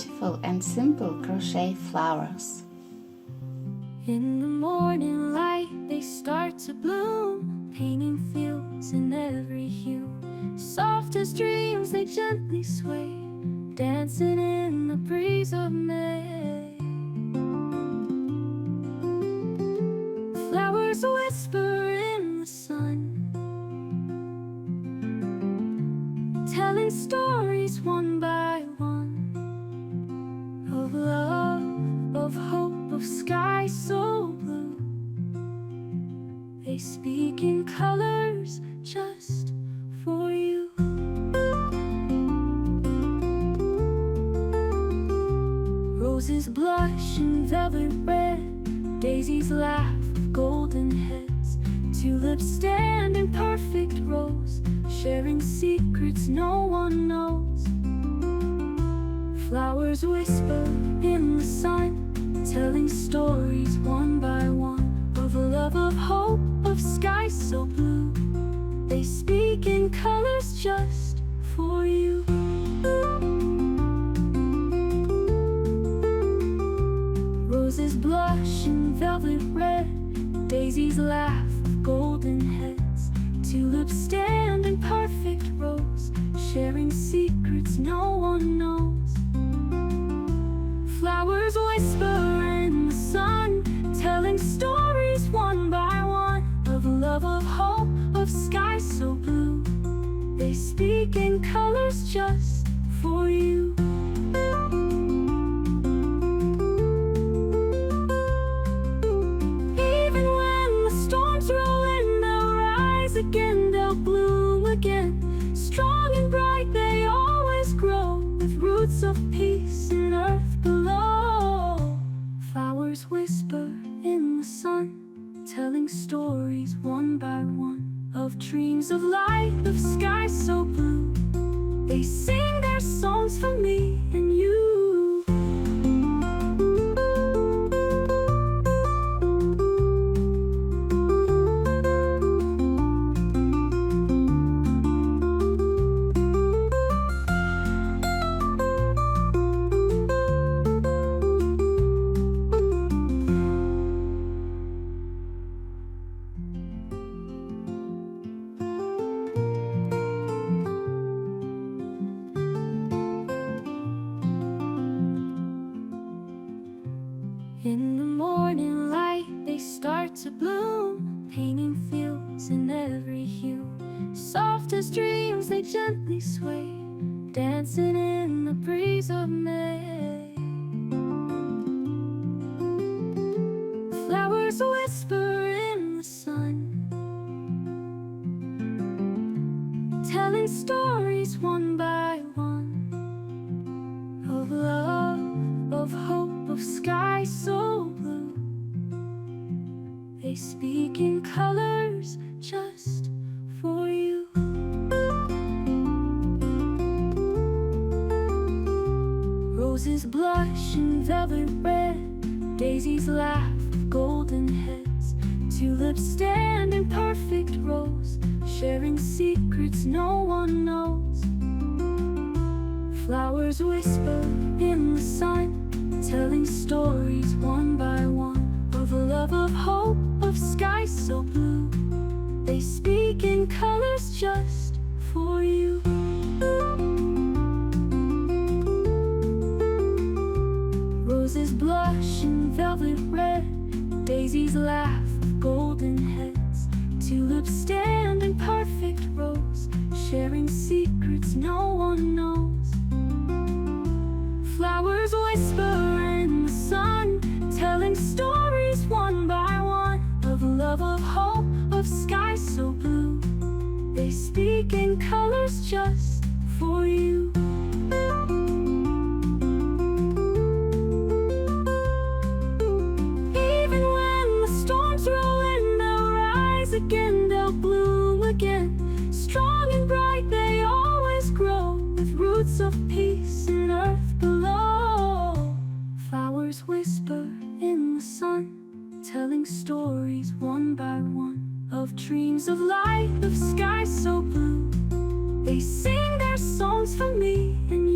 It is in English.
beautiful and simple crochet flowers. In the morning light they start to bloom, painting fields in every hue. Soft as dreams they gently sway, dancing in the breeze of May. Flowers whisper in the sun, telling stories one by one, of love, of hope, of sky so blue. They speak in colors just for you. Roses blush in velvet red, daisies laugh with golden heads. Tulips stand in perfect rows, sharing secrets no one knows. Flowers whisper in the sun, telling stories one by one, of a love, of hope, of sky so blue. They speak in colors just for you. Roses blush in velvet red, daisies laugh with golden heads. Tulips stand in perfect rows, sharing secrets no one knows. Flowers whisper in the sun, telling stories one by one, of love, of hope, of sky so blue. They speak in colors just for you. Even when the storms roll in, they'll rise again, they'll bloom again. Strong and bright they always grow, with roots of peace in earth below. Flowers whisper in the sun, telling stories one by one, of dreams of light, of sky so blue. They sing their songs for me and you. In the morning light they start to bloom, painting fields in every hue. Soft as dreams they gently sway, dancing in the breeze of May. Flowers whisper in the sun, telling stories one by one, of love, of hope, of sky so blue. They speak in colors just for you. Roses blush in velvet red, daisies laugh with golden heads. Tulips stand in perfect rows, sharing secrets no one knows. Flowers whisper in the sun, telling stories one by one, of a love, of hope, of sky so blue. They speak in colors just for you. Roses blush in velvet red, daisies laugh with golden heads. Tulips stand in perfect rows, sharing secrets no one knows. Flowers whisper in the sun, telling stories one by one, of love, of hope, of sky so blue. They speak in colors just for you. Even when the storms roll in, they'll rise again, they'll bloom again. Strong and bright they always grow, with roots of peace in earth below. Flowers whisper in the sun, telling stories one by one, of dreams of light, of sky so blue. They sing their songs for me and